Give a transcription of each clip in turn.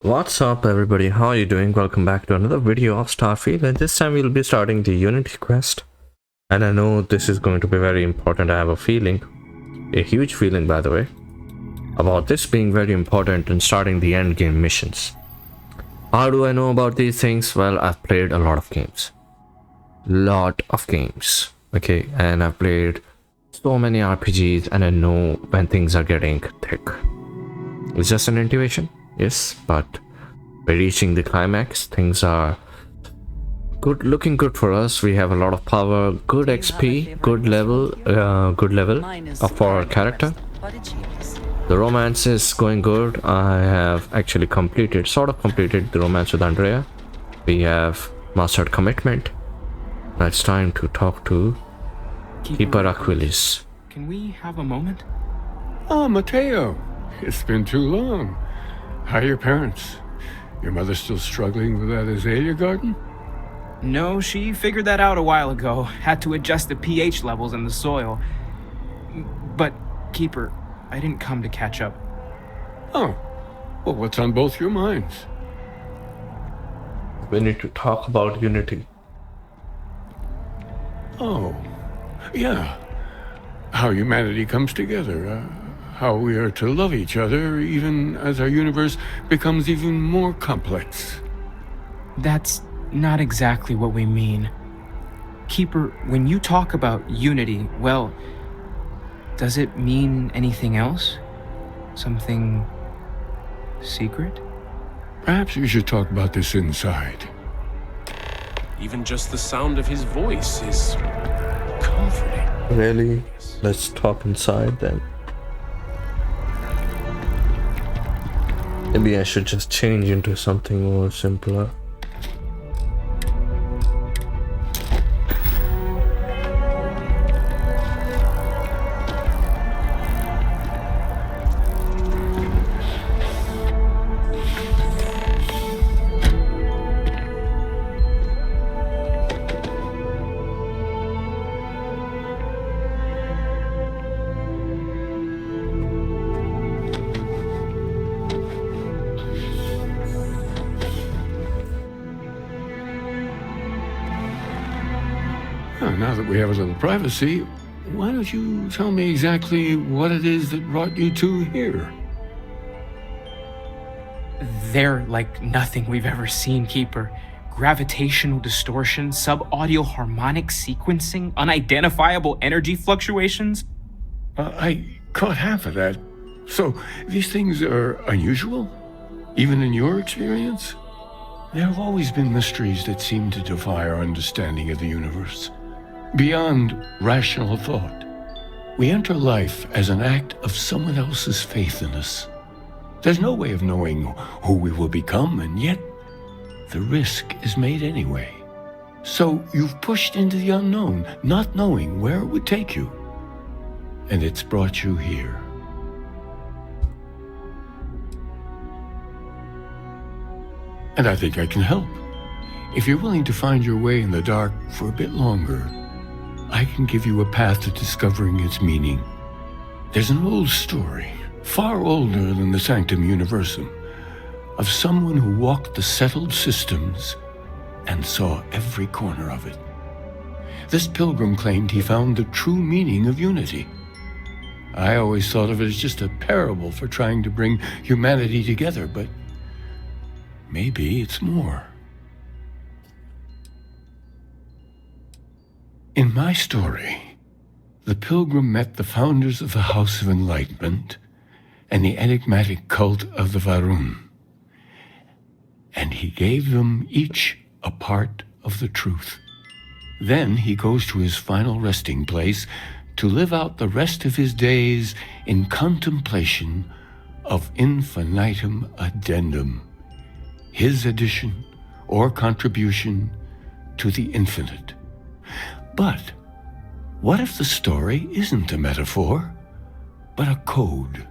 What's up everybody, how are you doing? Welcome back to another video of Starfield, and this time we'll be starting the Unity quest. And I know this is going to be very important. I have a feeling, a huge feeling by the way, about this being very important in starting the end game missions. How do I know about these things? Well, I've played a lot of games. Okay, and I've played so many RPGs and I know when things are getting thick. It's just an intuition. Yes, but by reaching the climax, things are looking good for us. We have a lot of power, good XP, good level of our character. The romance is going good. I have actually sort of completed the romance with Andrea. We have mastered commitment. Now it's time to talk to Keeper Aquilis. Can we have a moment? Oh, Mateo. It's been too long. How are your parents? Your mother still struggling with that azalea garden? No, she figured that out a while ago. Had to adjust the pH levels in the soil. But, Keeper, I didn't come to catch up. Oh. Well, what's on both your minds? We need to talk about Unity. Oh. Yeah. How humanity comes together. How we are to love each other even as our universe becomes even more complex. That's not exactly what we mean. Keeper, when you talk about unity, well, does it mean anything else? Something secret? Perhaps we should talk about this inside. Even just the sound of his voice is comforting. Really? Let's talk inside then. Maybe I should just change into something more simpler. Now that we have a little privacy, why don't you tell me exactly what it is that brought you two here? They're like nothing we've ever seen, Keeper. Gravitational distortion, sub-audio harmonic sequencing, unidentifiable energy fluctuations. I caught half of that. So, these things are unusual? Even in your experience? There have always been mysteries that seem to defy our understanding of the universe. Beyond rational thought, we enter life as an act of someone else's faith in us. There's no way of knowing who we will become, and yet the risk is made anyway. So you've pushed into the unknown, not knowing where it would take you. And it's brought you here. And I think I can help. If you're willing to find your way in the dark for a bit longer, I can give you a path to discovering its meaning. There's an old story, far older than the Sanctum Universum, of someone who walked the settled systems and saw every corner of it. This pilgrim claimed he found the true meaning of unity. I always thought of it as just a parable for trying to bring humanity together, but maybe it's more. In my story, the pilgrim met the founders of the House of Enlightenment and the enigmatic cult of the Varun, and he gave them each a part of the truth. Then he goes to his final resting place to live out the rest of his days in contemplation of infinitum addendum, his addition or contribution to the infinite. But what if the story isn't a metaphor, but a code?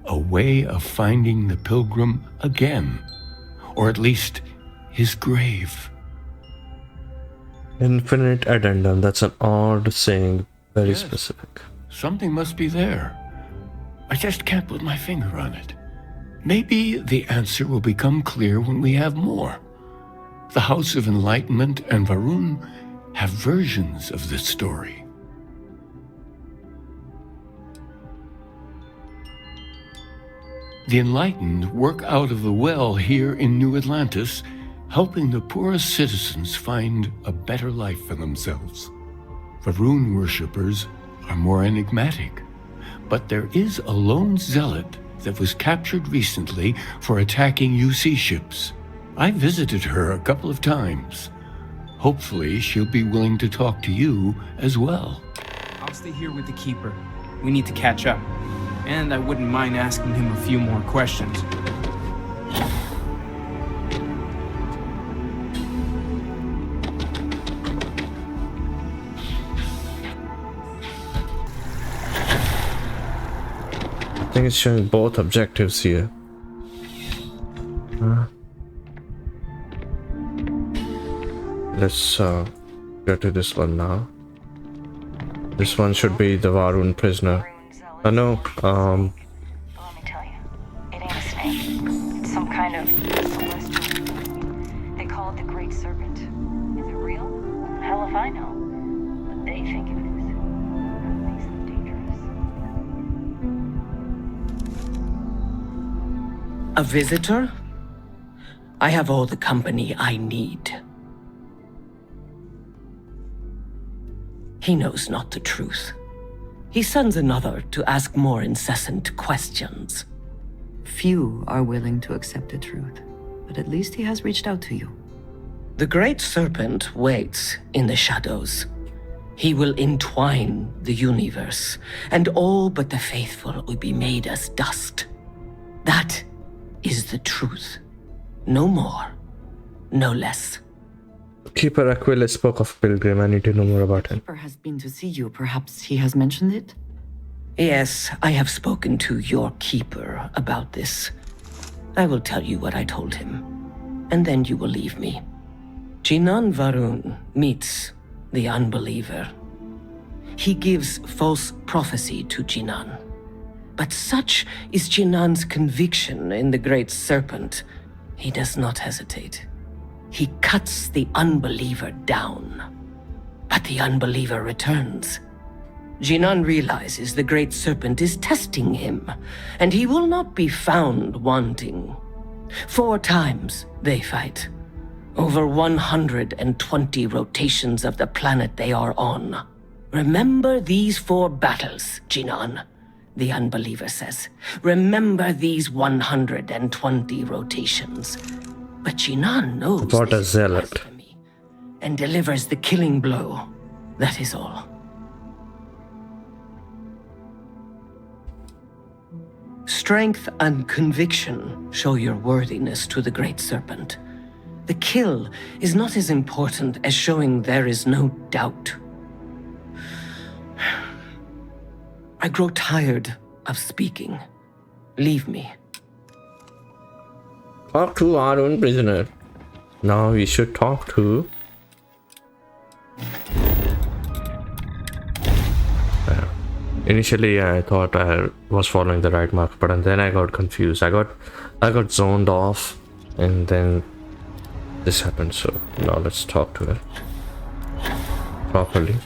A way of finding the pilgrim again, or at least his grave. Infinite addendum, that's an odd saying, very Yes. specific. Something must be there. I just can't put my finger on it. Maybe the answer will become clear when we have more. The House of Enlightenment and Varun have versions of this story. The Enlightened work out of the well here in New Atlantis, helping the poorest citizens find a better life for themselves. Varun worshippers are more enigmatic, but there is a lone zealot that was captured recently for attacking UC ships. I visited her a couple of times. Hopefully, she'll be willing to talk to you as well. I'll stay here with the Keeper. We need to catch up. And I wouldn't mind asking him a few more questions. I think it's showing both objectives here. Let's go to this one now. This one should be the Varun prisoner. No, Let me tell you, it ain't a snake. It's some kind of celestial being. They call it the Great Serpent. Is it real? Hell if I know. But they think it is. That makes them dangerous. A visitor? I have all the company I need. He knows not the truth. He sends another to ask more incessant questions. Few are willing to accept the truth, but at least he has reached out to you. The Great Serpent waits in the shadows. He will entwine the universe, and all but the faithful will be made as dust. That is the truth. No more, no less. Keeper Aquila spoke of Pilgrim. I need to know more about him. Keeper has been to see you. Perhaps he has mentioned it? Yes, I have spoken to your Keeper about this. I will tell you what I told him, and then you will leave me. Jinan Varun meets the unbeliever. He gives false prophecy to Jinan. But such is Jinan's conviction in the Great Serpent, he does not hesitate. He cuts the unbeliever down. But the unbeliever returns. Jinan realizes the Great Serpent is testing him, and he will not be found wanting. 4 times they fight. Over 120 rotations of the planet they are on. Remember these 4 battles, Jinan, the unbeliever says. Remember these 120 rotations. But Jinan knows What a this is zealot. blasphemy, and delivers the killing blow. That is all. Strength and conviction show your worthiness to the Great Serpent. The kill is not as important as showing there is no doubt. I grow tired of speaking. Leave me. Talk to our own prisoner. Now we should talk to... Initially I thought I was following the right mark, but then I got confused. I got zoned off, and then this happened. So now let's talk to her properly.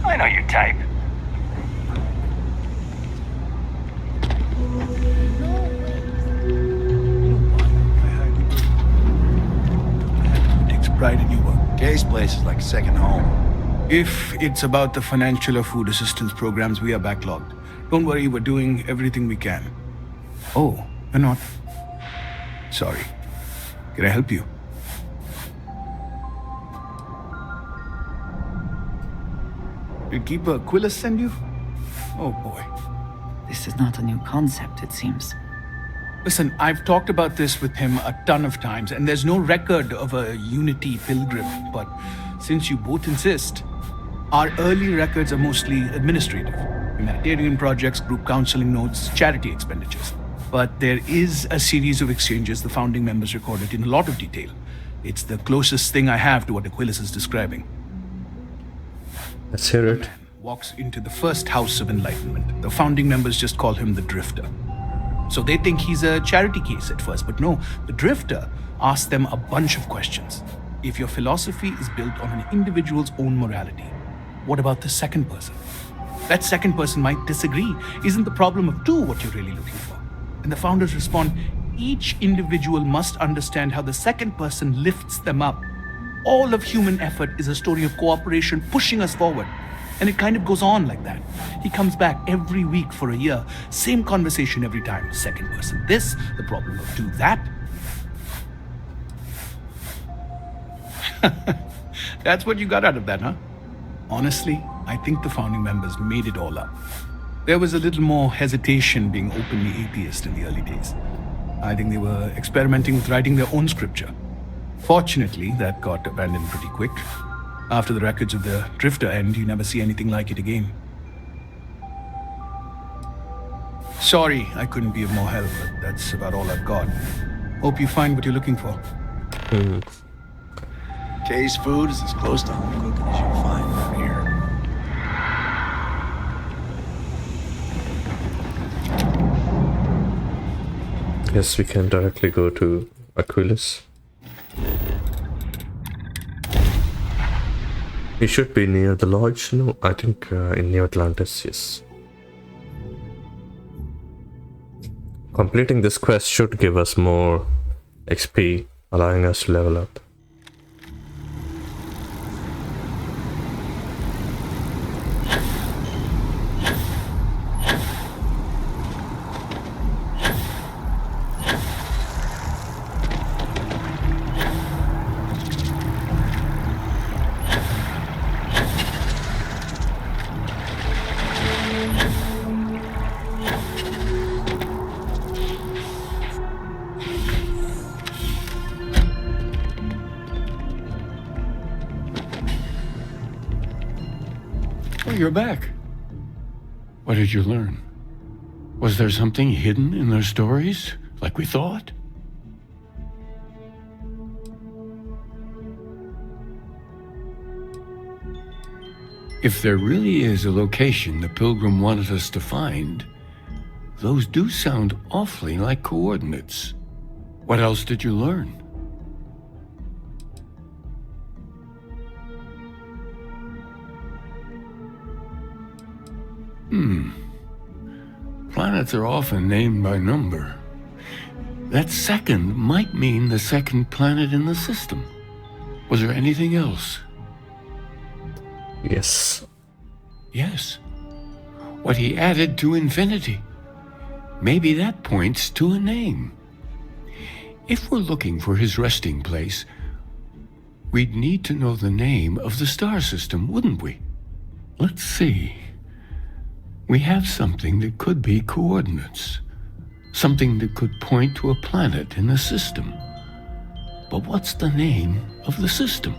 I know your type. Takes pride in your work. Gay's place is like second home. If it's about the financial or food assistance programs, we are backlogged. Don't worry, we're doing everything we can. Oh, we're not. Sorry. Can I help you? Did Keeper Aquila send you? Oh boy. This is not a new concept, it seems. Listen, I've talked about this with him a ton of times, and there's no record of a Unity pilgrim. But since you both insist, our early records are mostly administrative: humanitarian projects, group counseling notes, charity expenditures. But there is a series of exchanges the founding members recorded in a lot of detail. It's the closest thing I have to what Aquilus is describing. Let's hear it. Walks into the first house of enlightenment. The founding members just call him the Drifter. So they think he's a charity case at first, but no, the Drifter asks them a bunch of questions. If your philosophy is built on an individual's own morality, what about the second person? That second person might disagree. Isn't the problem of two what you're really looking for? And the founders respond, each individual must understand how the second person lifts them up. All of human effort is a story of cooperation pushing us forward. And it kind of goes on like that. He comes back every week for a year. Same conversation every time. Second person this, the problem of two that. That's what you got out of that, huh? Honestly, I think the founding members made it all up. There was a little more hesitation being openly atheist in the early days. I think they were experimenting with writing their own scripture. Fortunately, that got abandoned pretty quick. After the records of the Drifter end, you never see anything like it again. Sorry, I couldn't be of more help, but that's about all I've got. Hope you find what you're looking for. Kay's food is as close to home cooking as you'll find around here. Yes, we can directly go to Aquilus. He should be near the lodge. No, I think in New Atlantis, yes. Completing this quest should give us more XP, allowing us to level up. You're back. What did you learn? Was there something hidden in their stories, like we thought? If there really is a location the Pilgrim wanted us to find, those do sound awfully like coordinates. What else did you learn? Planets are often named by number. That second might mean the second planet in the system. Was there anything else? Yes. Yes. What he added to infinity. Maybe that points to a name. If we're looking for his resting place, we'd need to know the name of the star system, wouldn't we? Let's see. We have something that could be coordinates. Something that could point to a planet in the system. But what's the name of the system?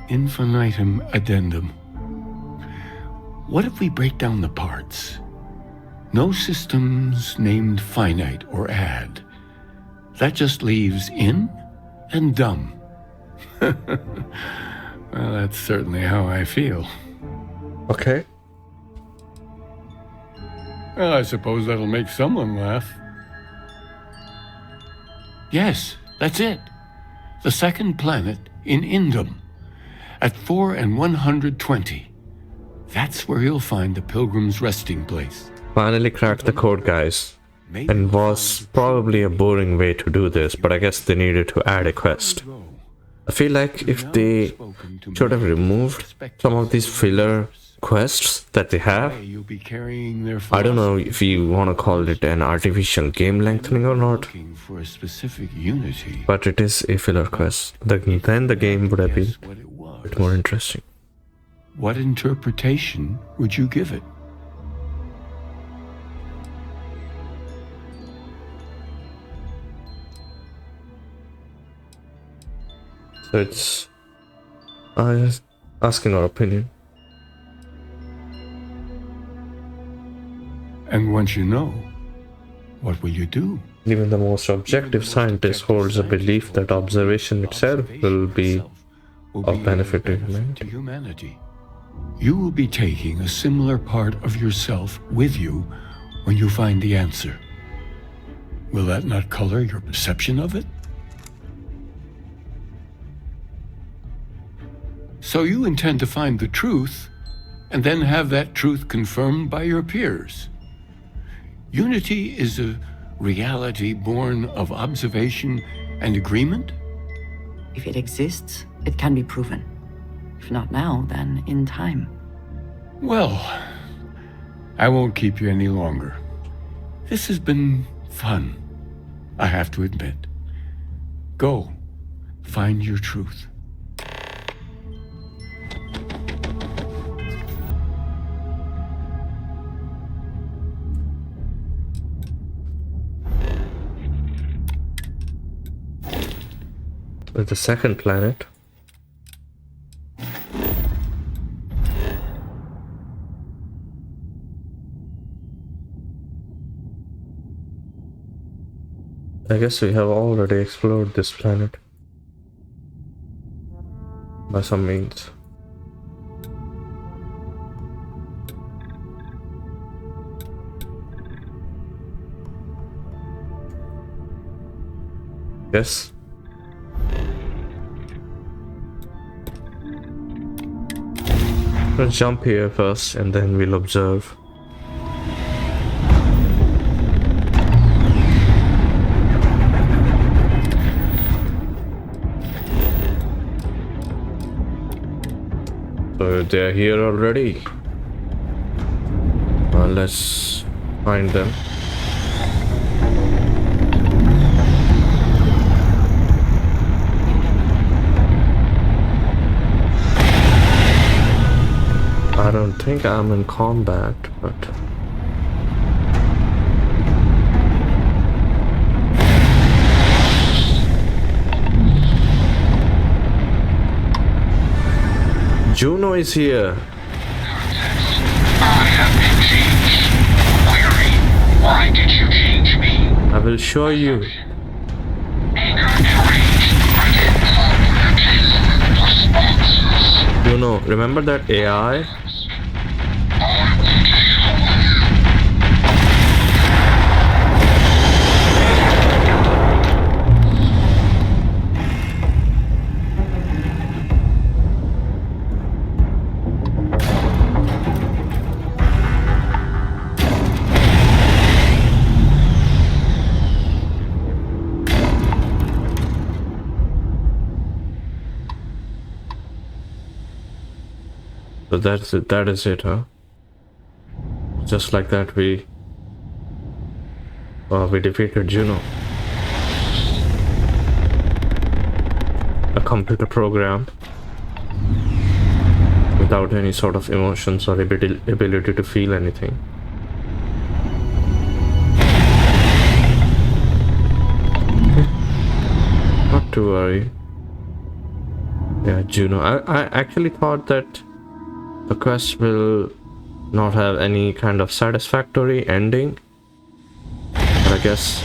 Infinitum addendum. What if we break down the parts? No systems named finite or add. That just leaves in and dumb. Well, that's certainly how I feel. Okay. Well, I suppose that'll make someone laugh. Yes, that's it. The second planet in Indum, at 4 and 120. That's where you'll find the Pilgrim's resting place. Finally cracked the code, guys. And was probably a boring way to do this, but I guess they needed to add a quest. I feel like if they should have removed some of these filler quests that they have, I don't know if you want to call it an artificial game lengthening or not, but it is a filler quest. Then the game would have been a bit more interesting. What interpretation would you give it? So it's just asking our opinion. And once you know, what will you do? Even the most objective scientist holds a belief that observation itself will be of benefit to humanity. You will be taking a similar part of yourself with you when you find the answer. Will that not color your perception of it? So you intend to find the truth and then have that truth confirmed by your peers. Unity is a reality born of observation and agreement? If it exists, it can be proven. If not now, then in time. Well, I won't keep you any longer. This has been fun, I have to admit. Go, find your truth. The second planet. I guess we have already explored this planet by some means. Yes. Let's jump here first and then we'll observe. So they're here already. Let's find them. I don't think I'm in combat, but Juno is here. I have been changed. Query, why did you change me? I will show you. Anger and rage. I did not responses. Juno, remember that AI? So that's it, that is it, huh? Just like that we defeated Juno. A computer program without any sort of emotions or ability to feel anything. Not to worry. Yeah, Juno. I actually thought that the quest will not have any kind of satisfactory ending, but I guess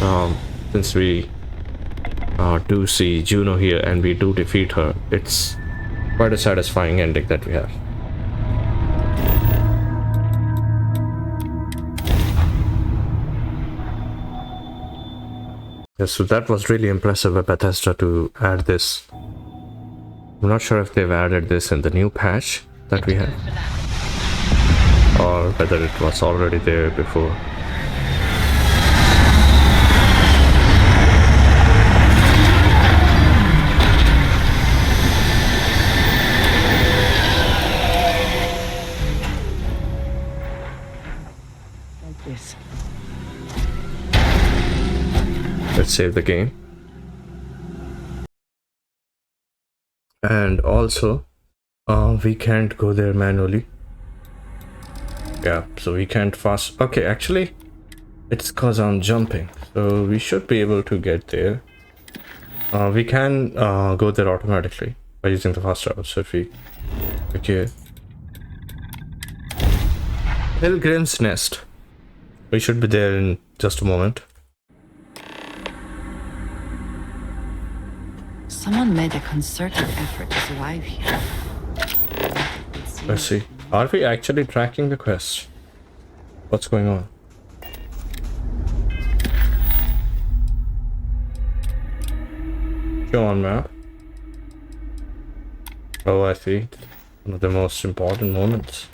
since we do see Juno here and we do defeat her, it's quite a satisfying ending that we have. Yes, so that was really impressive of Bethesda to add this. I'm not sure if they've added this in the new patch that we have, or whether it was already there before. Like this. Let's save the game. And also we can't go there manually. Yeah, so we can't fast. Okay, actually it's cause I'm jumping, so we should be able to get there. We can go there automatically. by using the fast travel. So if we okay, Pilgrim's Nest. We should be there in just a moment. Someone made a concerted effort to survive here. Let's see. Are we actually tracking the quest? What's going on? Show on map. Oh, I see. One of the most important moments.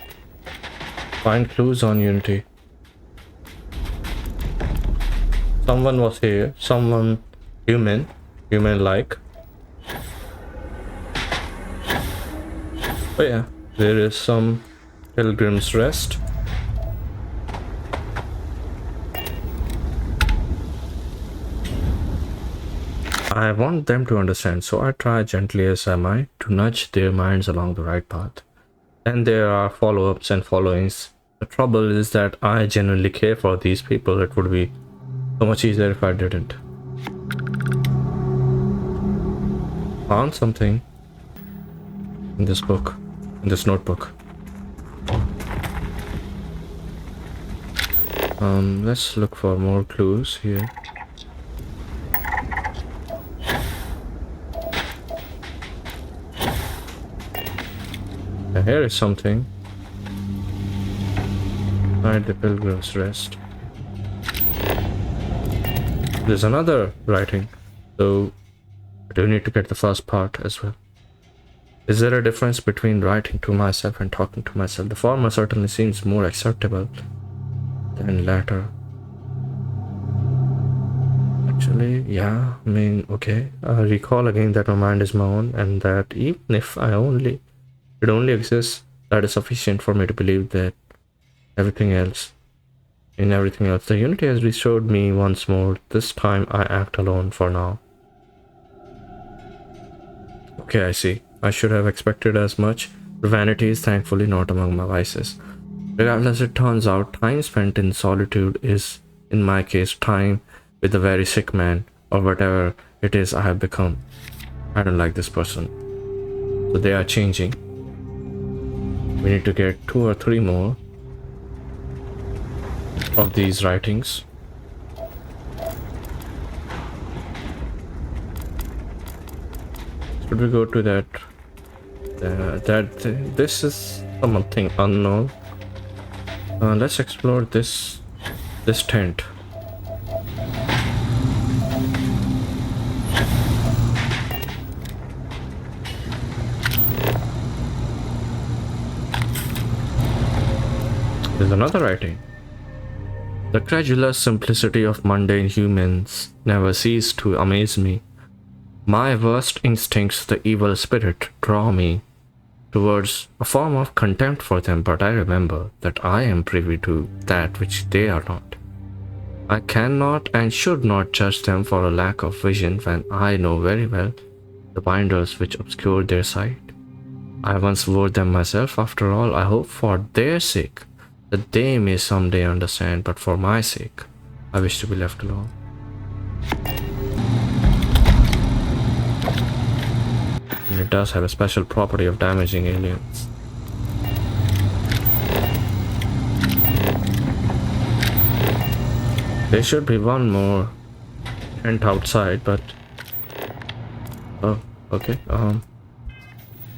Find clues on Unity. Someone was here. Someone human-like. Oh yeah, there is some Pilgrim's Rest. I want them to understand, so I try gently as I might to nudge their minds along the right path. And there are follow-ups and followings. The trouble is that I genuinely care for these people. It would be so much easier if I didn't. Found something in this book, in this notebook. Let's look for more clues here. And here is something. Find the Pilgrim's Rest. There's another writing, so I do need to get the first part as well. Is there a difference between writing to myself and talking to myself? The former certainly seems more acceptable than latter. Actually, yeah, I mean, okay. I recall again that my mind is my own, and that even if it only exists, that is sufficient for me to believe that everything else, the Unity has restored me once more. This time I act alone for now. Okay, I see. I should have expected as much. Vanity is thankfully not among my vices. Regardless, it turns out time spent in solitude is, in my case, time with a very sick man, or whatever it is I have become. I don't like this person. So they are changing. We need to get 2 or 3 more of these writings. Should we go to that? This is something unknown. Let's explore this tent. There's another writing. The credulous simplicity of mundane humans never cease to amaze me. My worst instincts, the evil spirit, draw me towards a form of contempt for them, but I remember that I am privy to that which they are not. I cannot and should not judge them for a lack of vision when I know very well the binders which obscure their sight. I once wore them myself. After all, I hope for their sake that they may someday understand, but for my sake, I wish to be left alone. And it does have a special property of damaging aliens. There should be one more tent outside, but oh, okay. The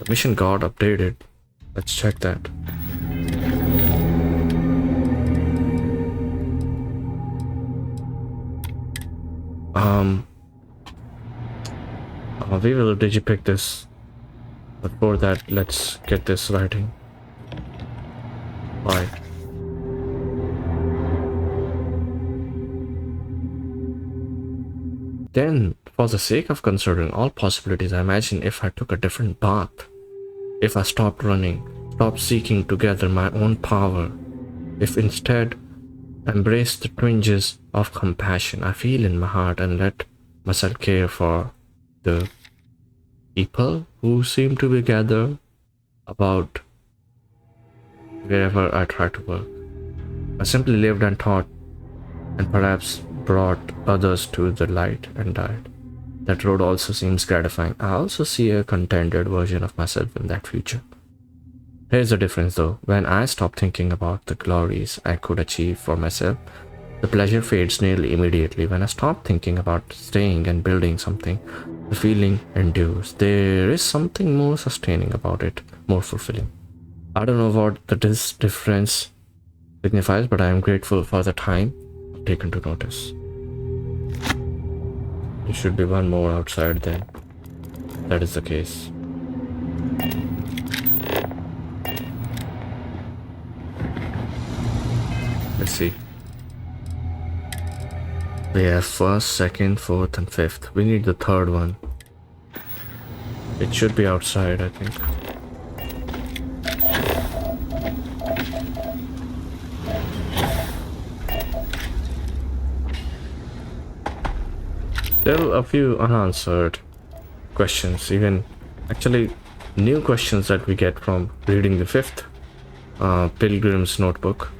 mission got updated. Let's check that. We will digipick this. Before that, let's get this writing. Bye. Then, for the sake of considering all possibilities, I imagine if I took a different path. If I stopped running, stopped seeking to gather my own power. If instead embraced the twinges of compassion I feel in my heart and let myself care for the people who seem to be gathered about wherever I try to work. I simply lived and thought, and perhaps brought others to the light and died. That road also seems gratifying. I also see a contented version of myself in that future. Here's the difference though. When I stop thinking about the glories I could achieve for myself, the pleasure fades nearly immediately. When I stop thinking about staying and building something, the feeling endures. There is something more sustaining about it, more fulfilling. I don't know what this difference signifies, but I am grateful for the time taken to notice. There should be one more outside then. That is the case. Let's see. We have first, second, fourth, and fifth. We need the third one. It should be outside, I think. Still a few unanswered questions, even actually new questions that we get from reading the fifth Pilgrim's Notebook.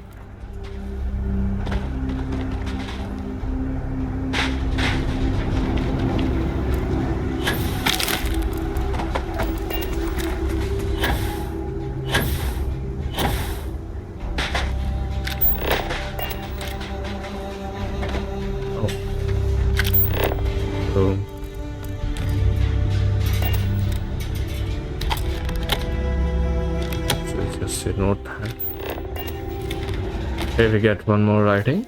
Here we get one more writing.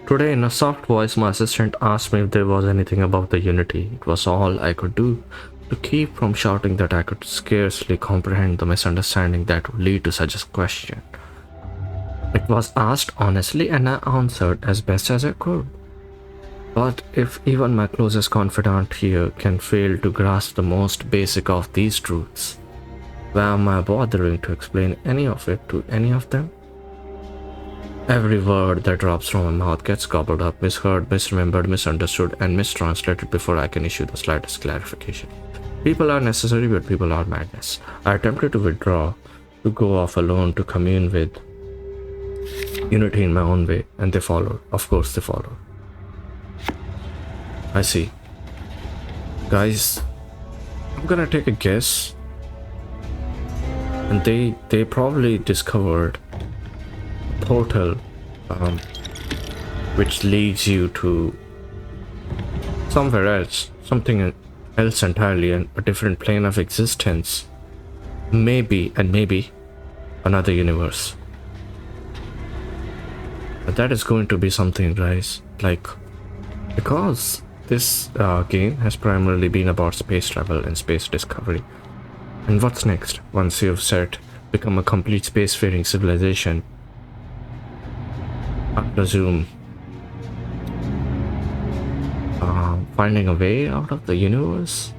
Today, in a soft voice, my assistant asked me if there was anything about the Unity. It was all I could do to keep from shouting that I could scarcely comprehend the misunderstanding that would lead to such a question. It was asked honestly, and I answered as best as I could. But if even my closest confidant here can fail to grasp the most basic of these truths, why am I bothering to explain any of it to any of them? Every word that drops from my mouth gets gobbled up, misheard, misremembered, misunderstood, and mistranslated before I can issue the slightest clarification. People are necessary, but people are madness. I attempted to withdraw, to go off alone, to commune with Unity in my own way, and they followed. Of course, they followed. I see. Guys, I'm gonna take a guess. And they probably discovered portal which leads you to somewhere else, something else entirely, and a different plane of existence, maybe another universe. But that is going to be something, guys, like, because this game has primarily been about space travel and space discovery. And what's next once you've become a complete spacefaring civilization? I presume finding a way out of the universe,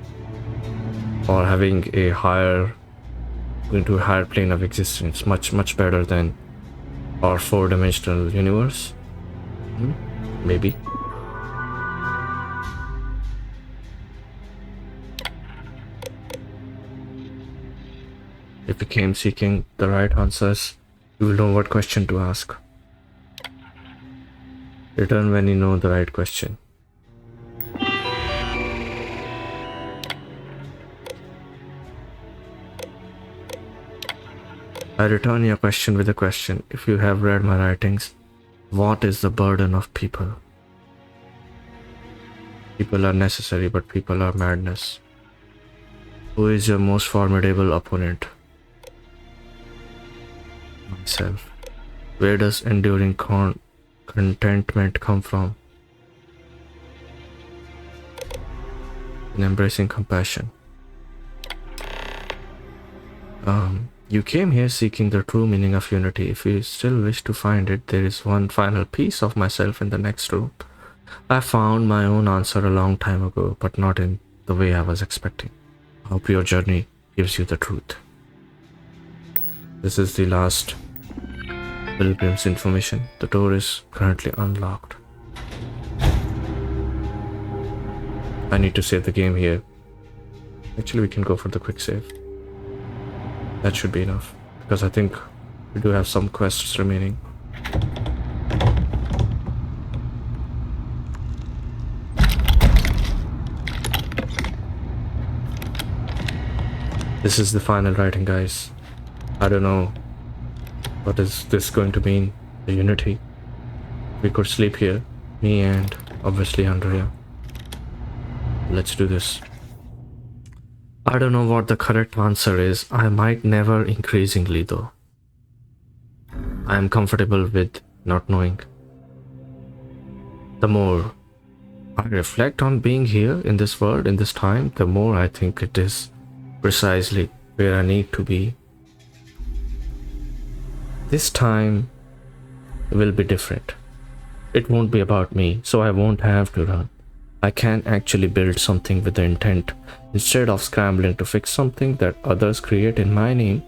or having going to a higher plane of existence, much better than our four-dimensional universe. Maybe. If you came seeking the right answers, you will know what question to ask. Return when you know the right question. I return your question with a question. If you have read my writings, what is the burden of people? People are necessary, but people are madness. Who is your most formidable opponent? Myself. Where does enduring contentment come from? In embracing compassion. You came here seeking the true meaning of unity. If you still wish to find it, there is one final piece of myself in the next room. I found my own answer a long time ago, but not in the way I was expecting. I hope your journey gives you the truth. This is the last Pilgrim's information. The door is currently unlocked. I need to save the game here. Actually, we can go for the quick save. That should be enough, because I think we do have some quests remaining. This is the final writing, guys. I don't know what is this going to mean. The unity. We could sleep here, me and obviously Andrea. Let's do this. I don't know what the correct answer is. I might never increasingly though. I am comfortable with not knowing. The more I reflect on being here in this world, in this time, the more I think it is precisely where I need to be. This time will be different. It won't be about me, so I won't have to run. I can actually build something with the intent instead of scrambling to fix something that others create in my name.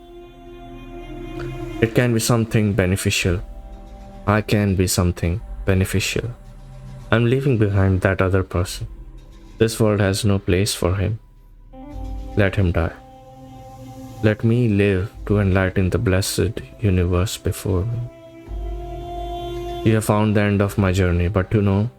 It can be something beneficial. I can be something beneficial. I'm leaving behind that other person. This world has no place for him. Let him die. Let me live to enlighten the blessed universe before me. You have found the end of my journey, but to know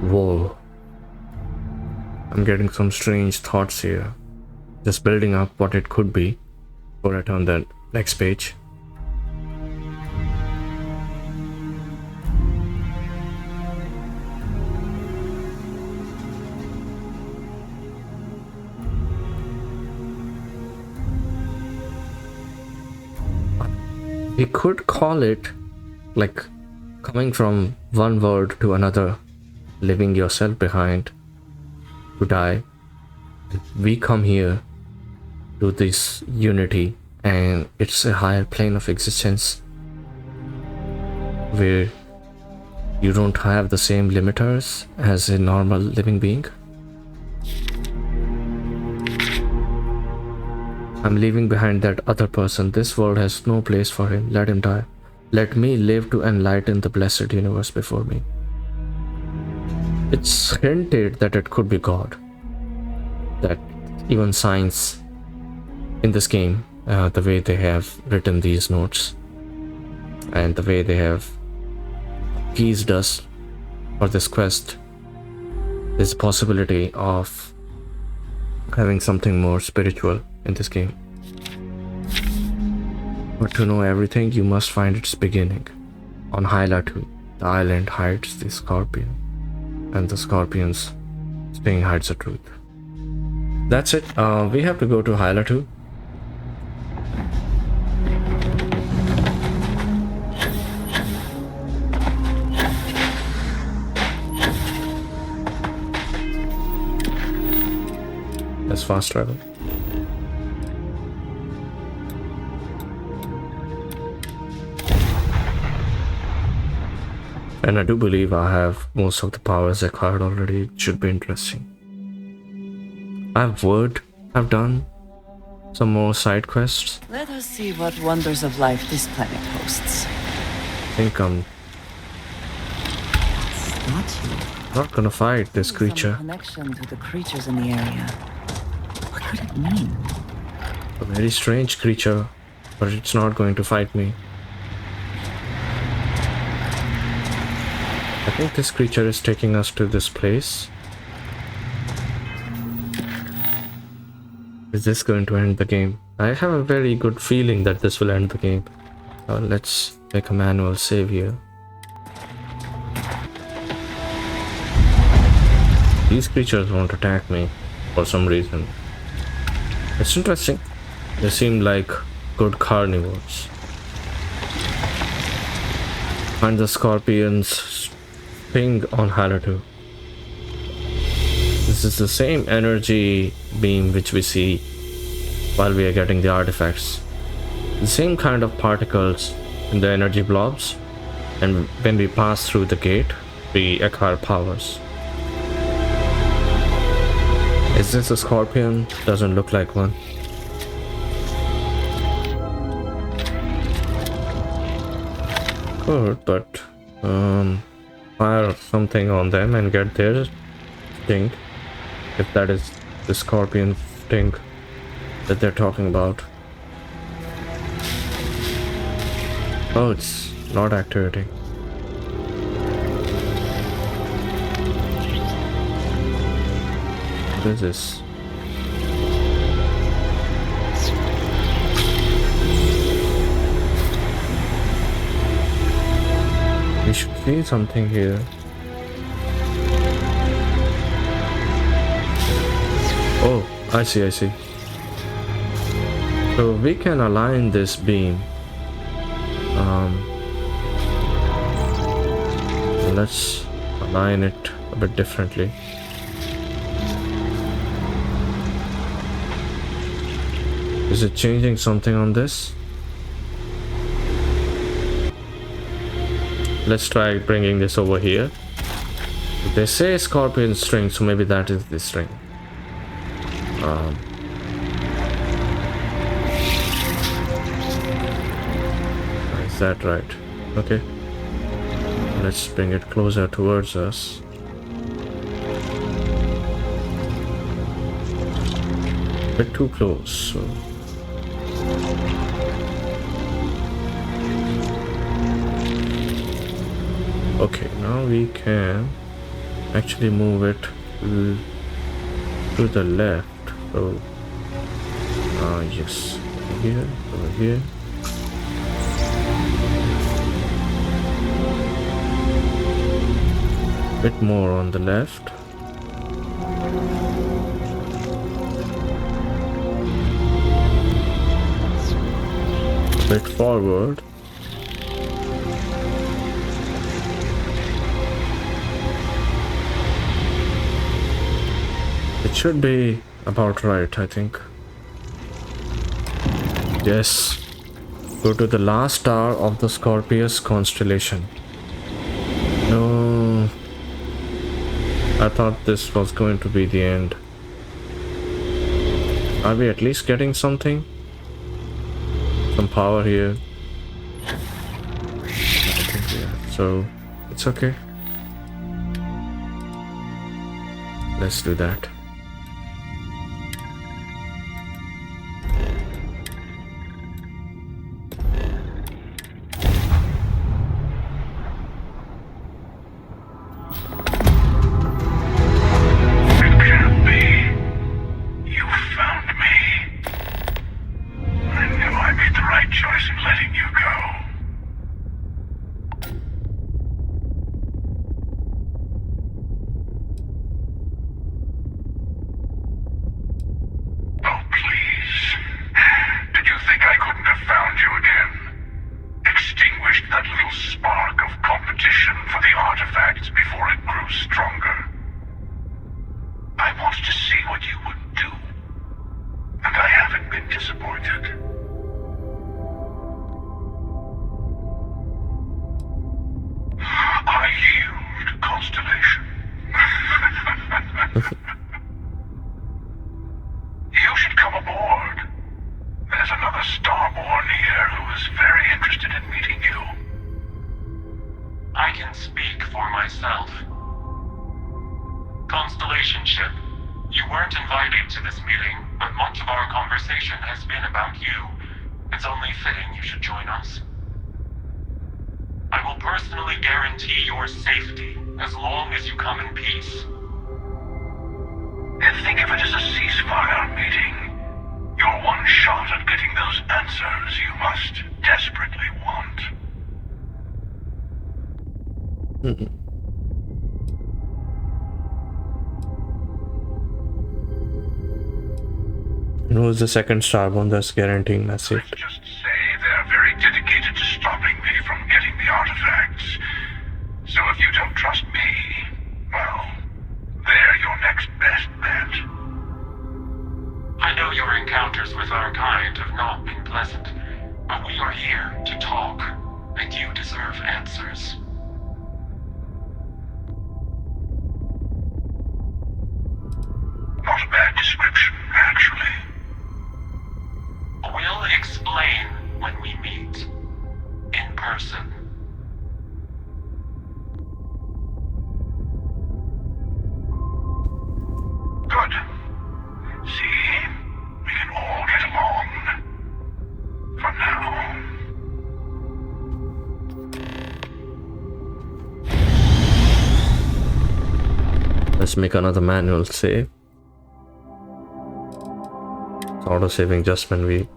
whoa. I'm getting some strange thoughts here. Just building up what it could be before I turn that next page. We could call it like coming from one world to another, leaving yourself behind to die. We come here to this unity, and it's a higher plane of existence where you don't have the same limiters as a normal living being. I'm leaving behind that other person. This world has no place for him. Let him die. Let me live to enlighten the blessed universe before me. It's hinted that it could be God. That even science in this game, the way they have written these notes and the way they have teased us for this quest, there's a possibility of having something more spiritual in this game. But to know everything, you must find its beginning. On Hyla 2, the island hides the scorpion, and the scorpion's sting hides the truth. That's it. We have to go to Hyla 2. Let's fast travel. And I do believe I have most of the powers acquired already. It should be interesting. I've done some more side quests. Let us see what wonders of life this planet hosts. I think I'm not gonna fight this creature. Some connection to the creatures in the area. What could it mean? A very strange creature, but it's not going to fight me. I think this creature is taking us to this place. Is this going to end the game? I have a very good feeling that this will end the game. Let's make a manual save here. These creatures won't attack me for some reason. It's interesting. They seem like good carnivores. And the scorpions ping on Hyla 2. This is the same energy beam which we see while we are getting the artifacts. The same kind of particles in the energy blobs, and when we pass through the gate, we acquire powers. Is this a scorpion? Doesn't look like one. Good, but fire something on them and get their sting, if that is the scorpion sting that they're talking about. Oh, it's not activating. What is this? We should see something here. Oh, I see, I see. So we can align this beam. Let's align it a bit differently. Is it changing something on this? Let's try bringing this over here. They say scorpion string, so maybe that is the string. Is that right? Okay. Let's bring it closer towards us. A bit too close, so. Okay, now we can actually move it to the left. So, yes, over here. Bit more on the left. Bit forward. It should be about right, I think. Yes. Go to the last star of the Scorpius constellation. No. I thought this was going to be the end. Are we at least getting something? Some power here. I think we are. So, it's okay. Let's do that. You should come aboard. There's another Starborn here who is very interested in meeting you. I can speak for myself. Constellation ship, you weren't invited to this meeting, but much of our conversation has been about you. It's only fitting you should join us. I will personally guarantee your safety as long as you come in peace. And think of it as a ceasefire meeting. Your one shot at getting those answers you must desperately want. Who's the second Starborn that's guaranteeing my safety? Let's just say they're very dedicated to stopping me from getting the artifacts. So if you don't trust me, well, they're your next best bet. I know your encounters with our kind have not been pleasant, but we are here to talk, and you deserve answers. Not a bad description, actually. We'll explain when we meet. In person. Good. See? We can all get along. For now. Let's make another manual save. It's auto saving just when we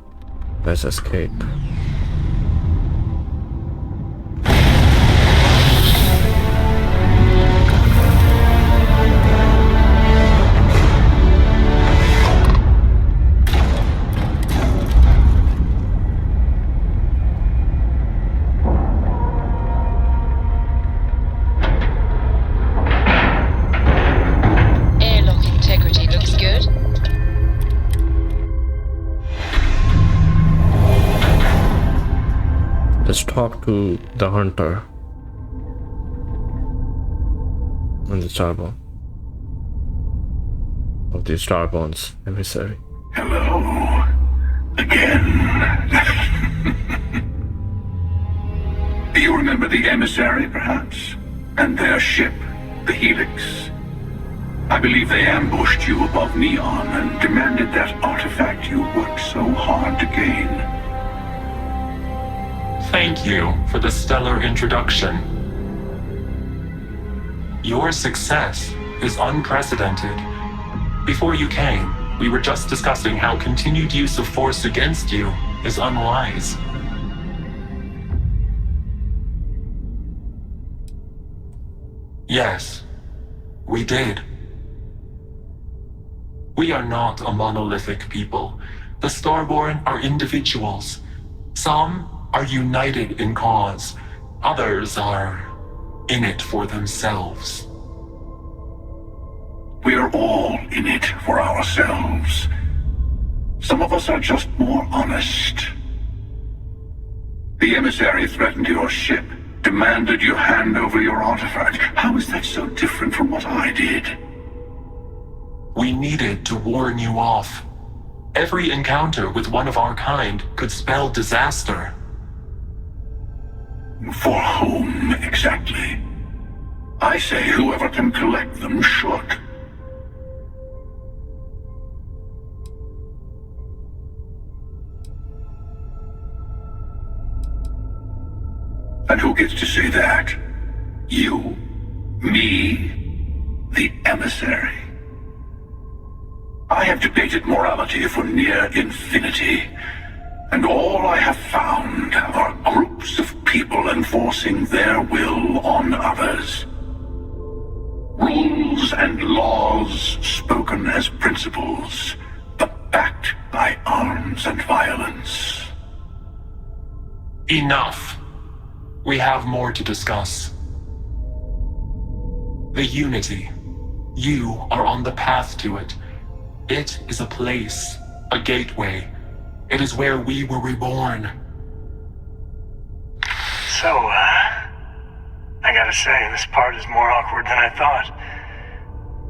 press escape. Let's talk to the hunter on the Starborn of the Starborns emissary. Hello. Again. Do you remember the emissary, perhaps? And their ship, the Helix? I believe they ambushed you above Neon and demanded that artifact you worked so hard to gain. Thank you for the stellar introduction. Your success is unprecedented. Before you came, we were just discussing how continued use of force against you is unwise. Yes, we did. We are not a monolithic people. The Starborn are individuals. Some are united in cause. Others are in it for themselves. We are all in it for ourselves. Some of us are just more honest. The emissary threatened your ship, demanded you hand over your artifact. How is that so different from what I did? We needed to warn you off. Every encounter with one of our kind could spell disaster. For whom, exactly? I say whoever can collect them should. And who gets to say that? You? Me? The emissary? I have debated morality for near infinity, and all I have found are groups of people enforcing their will on others. Rules and laws spoken as principles, but backed by arms and violence. Enough. We have more to discuss. The Unity. You are on the path to it. It is a place, a gateway. It is where we were reborn. So, I gotta say, this part is more awkward than I thought.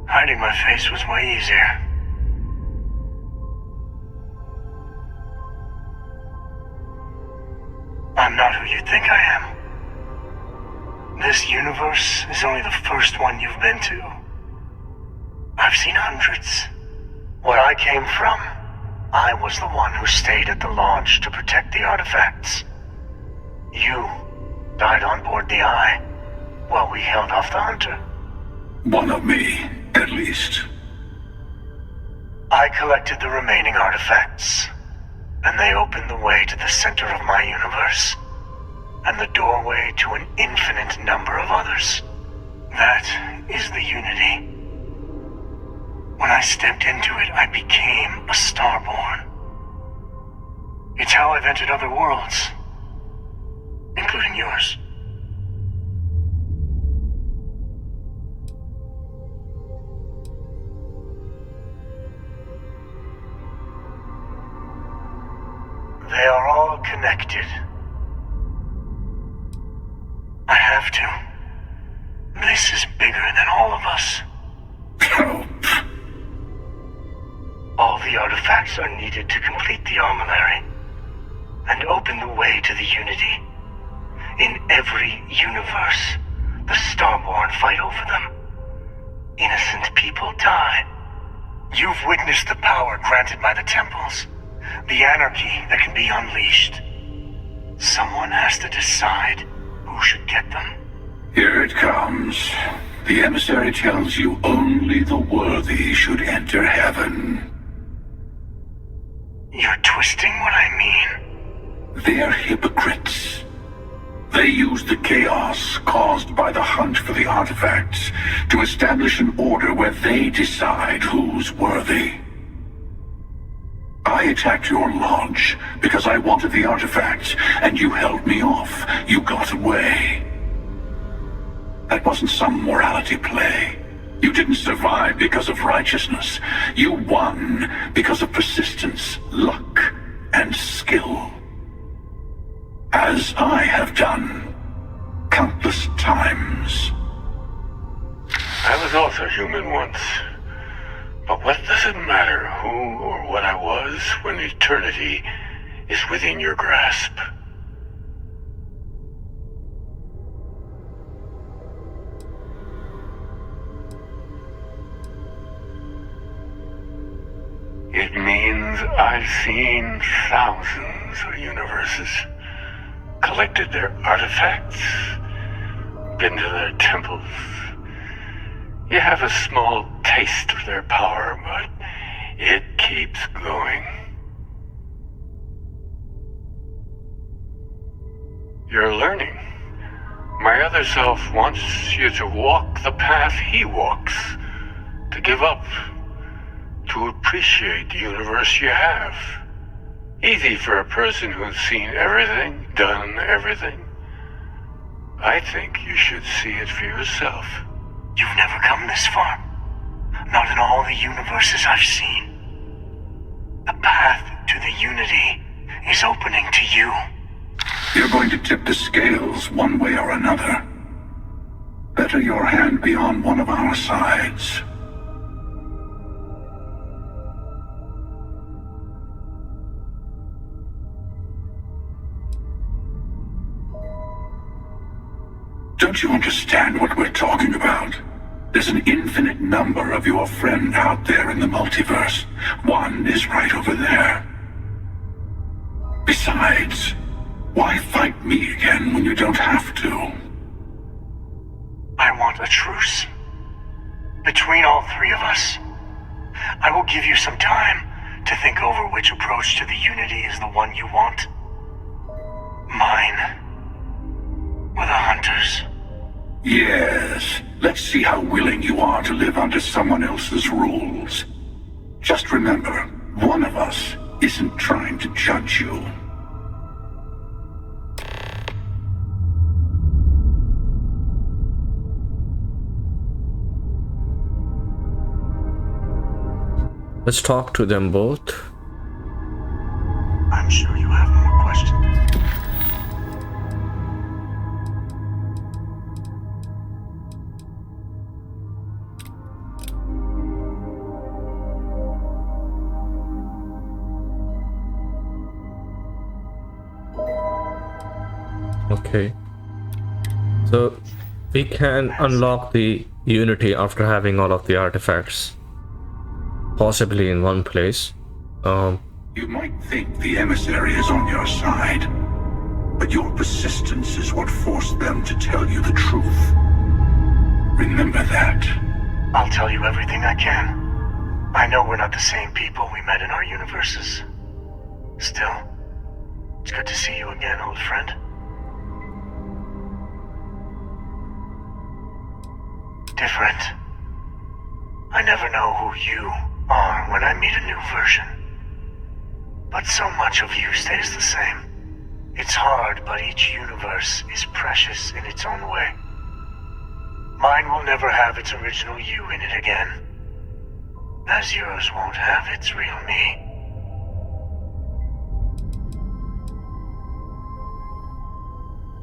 Hiding my face was way easier. I'm not who you think I am. This universe is only the first one you've been to. I've seen hundreds. Where I came from, I was the one who stayed at the launch to protect the artifacts. You died on board the Eye, while we held off the Hunter. One of me, at least. I collected the remaining artifacts, and they opened the way to the center of my universe, and the doorway to an infinite number of others. That is the Unity. When I stepped into it, I became a Starborn. It's how I've entered other worlds, including yours. They are all connected. I have to. This is bigger than all of us. All the artifacts are needed to complete the armillary and open the way to the Unity. In every universe, the Starborn fight over them. Innocent people die. You've witnessed the power granted by the temples, the anarchy that can be unleashed. Someone has to decide who should get them. Here it comes. The emissary tells you only the worthy should enter heaven. You're twisting what I mean. They're hypocrites. They use the chaos caused by the hunt for the artifacts to establish an order where they decide who's worthy. I attacked your lodge because I wanted the artifacts, and you held me off. You got away. That wasn't some morality play. You didn't survive because of righteousness. You won because of persistence, luck, and skill. As I have done countless times. I was also human once. But what does it matter who or what I was when eternity is within your grasp? It means I've seen thousands of universes, collected their artifacts, been to their temples. You have a small taste of their power, but it keeps going. You're learning. My other self wants you to walk the path he walks, to give up, to appreciate the universe you have. Easy for a person who's seen everything, done everything. I think you should see it for yourself. You've never come this far. Not in all the universes I've seen. The path to the unity is opening to you. You're going to tip the scales one way or another. Better your hand be on one of our sides. Don't you understand what we're talking about? There's an infinite number of your friend out there in the multiverse. One is right over there. Besides, why fight me again when you don't have to? I want a truce. Between all three of us. I will give you some time to think over which approach to the unity is the one you want. Mine. Or the Hunters. Yes, let's see how willing you are to live under someone else's rules. Just remember, one of us isn't trying to judge you. Let's talk to them both. I'm sure you have more questions. Okay. So we can unlock the Unity after having all of the artifacts. Possibly in one place. You might think the emissary is on your side, but your persistence is what forced them to tell you the truth. Remember that. I'll tell you everything I can. I know we're not the same people we met in our universes. Still, it's good to see you again, old friend. Different. I never know who you are when I meet a new version. But so much of you stays the same. It's hard, but each universe is precious in its own way. Mine will never have its original you in it again, as yours won't have its real me.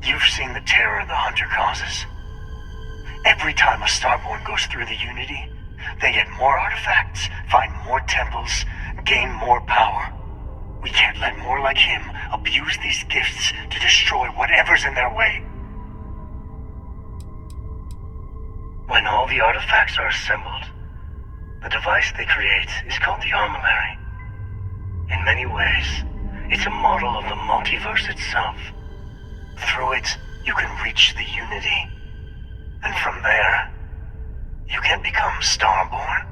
You've seen the terror the Hunter causes. Every time a Starborn goes through the Unity, they get more artifacts, find more temples, gain more power. We can't let more like him abuse these gifts to destroy whatever's in their way. When all the artifacts are assembled, the device they create is called the Armillary. In many ways, it's a model of the multiverse itself. Through it, you can reach the Unity. And from there, you can become Starborn.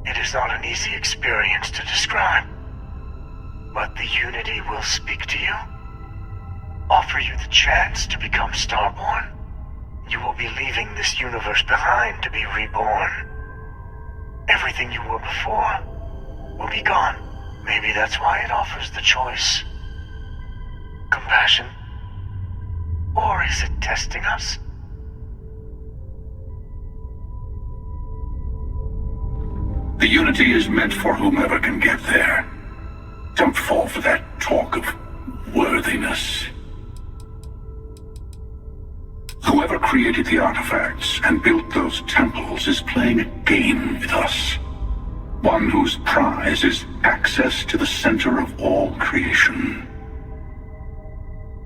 It is not an easy experience to describe, but the Unity will speak to you, offer you the chance to become Starborn. You will be leaving this universe behind to be reborn. Everything you were before will be gone. Maybe that's why it offers the choice. Compassion? Or is it testing us? The Unity is meant for whomever can get there. Don't fall for that talk of worthiness. Whoever created the artifacts and built those temples is playing a game with us. One whose prize is access to the center of all creation.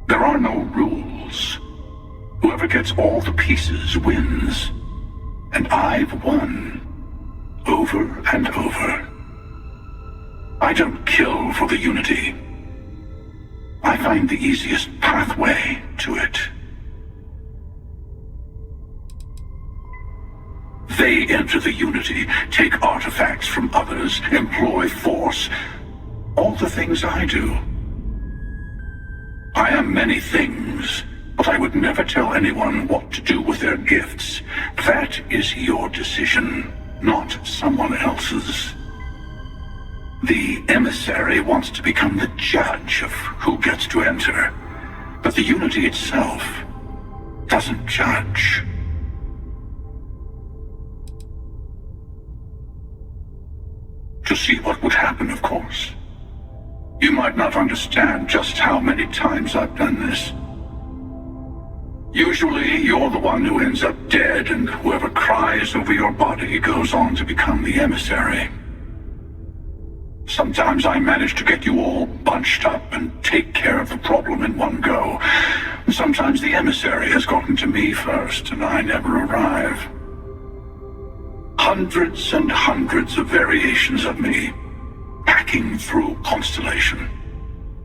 There are no rules. Whoever gets all the pieces wins. And I've won. Over and over. I don't kill for the Unity. I find the easiest pathway to it. They enter the Unity, take artifacts from others, employ force. All the things I do. I am many things, but I would never tell anyone what to do with their gifts. That is your decision, not someone else's. The emissary wants to become the judge of who gets to enter, but the Unity itself doesn't judge. To see what would happen, of course. You might not understand just how many times I've done this. Usually, you're the one who ends up dead, and whoever cries over your body goes on to become the emissary. Sometimes I manage to get you all bunched up and take care of the problem in one go. Sometimes the emissary has gotten to me first, and I never arrive. Hundreds and hundreds of variations of me, hacking through Constellation.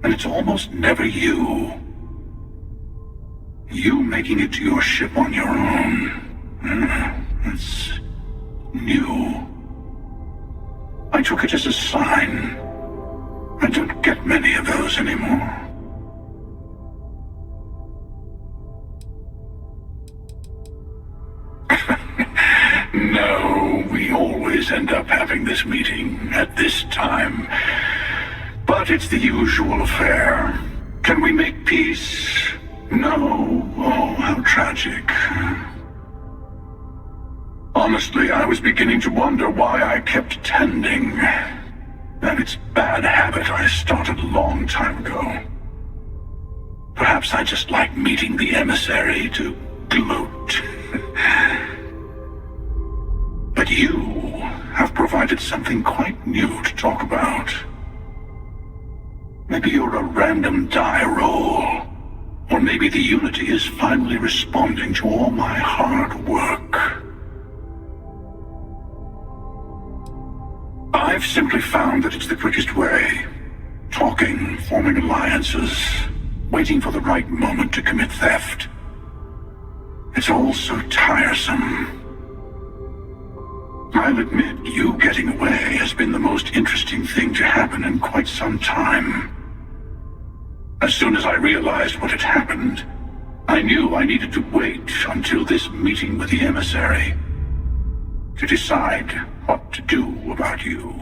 And it's almost never you. You making it to your ship on your own. That's new. I took it as a sign. I don't get many of those anymore. No, we always end up having this meeting at this time. But it's the usual affair. Can we make peace? No. Oh, how tragic. Honestly, I was beginning to wonder why I kept tending. And it's bad habit I started a long time ago. Perhaps I just like meeting the emissary to gloat. But you have provided something quite new to talk about. Maybe you're a random die roll. Or maybe the Unity is finally responding to all my hard work. I've simply found that it's the quickest way. Talking, forming alliances, waiting for the right moment to commit theft. It's all so tiresome. I'll admit, you getting away has been the most interesting thing to happen in quite some time. As soon as I realized what had happened, I knew I needed to wait until this meeting with the emissary to decide what to do about you.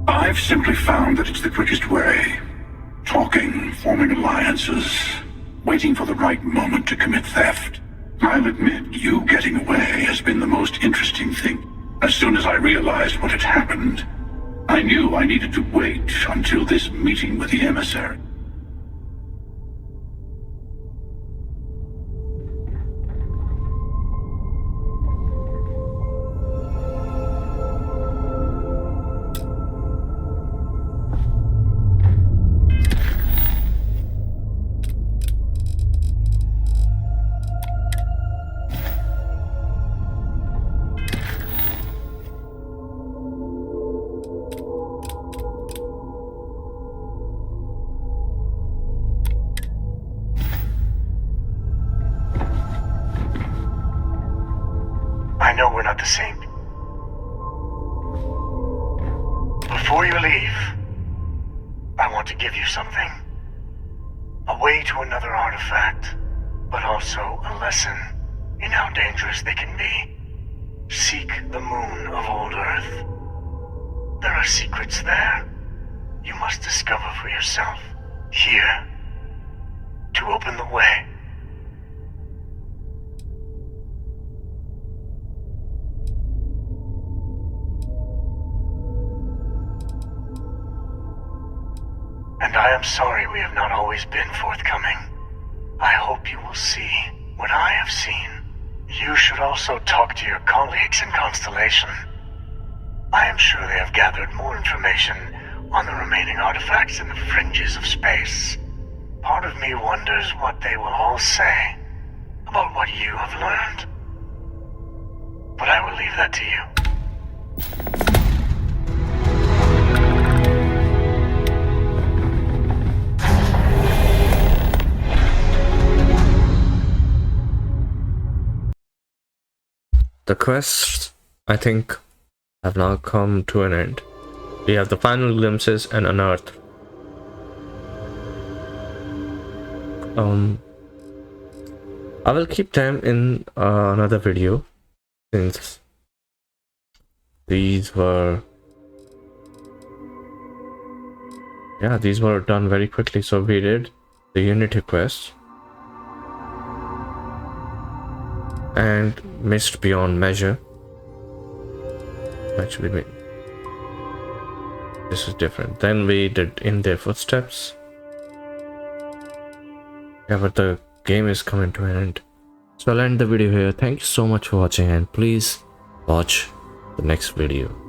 I've simply found that it's the quickest way. Talking, forming alliances, waiting for the right moment to commit theft. I'll admit, you getting away has been the most interesting thing. As soon as I realized what had happened, I knew I needed to wait until this meeting with the emissary. the same. Before you leave, I want to give you something. A way to another artifact, but also a lesson in how dangerous they can be. Seek the moon of old Earth. There are secrets there you must discover for yourself. Here, to open the way. And I am sorry we have not always been forthcoming. I hope you will see what I have seen. You should also talk to your colleagues in Constellation. I am sure they have gathered more information on the remaining artifacts in the fringes of space. Part of me wonders what they will all say about what you have learned. But I will leave that to you. The quests, I think, have now come to an end. We have the final glimpses and unearth. I will keep them in another video, since these were done very quickly. So we did the Unity quest and missed beyond measure. Actually, this is different. Then we did In Their Footsteps. Yeah, but the game is coming to an end. So I'll end the video here. Thank you so much for watching, and please watch the next video.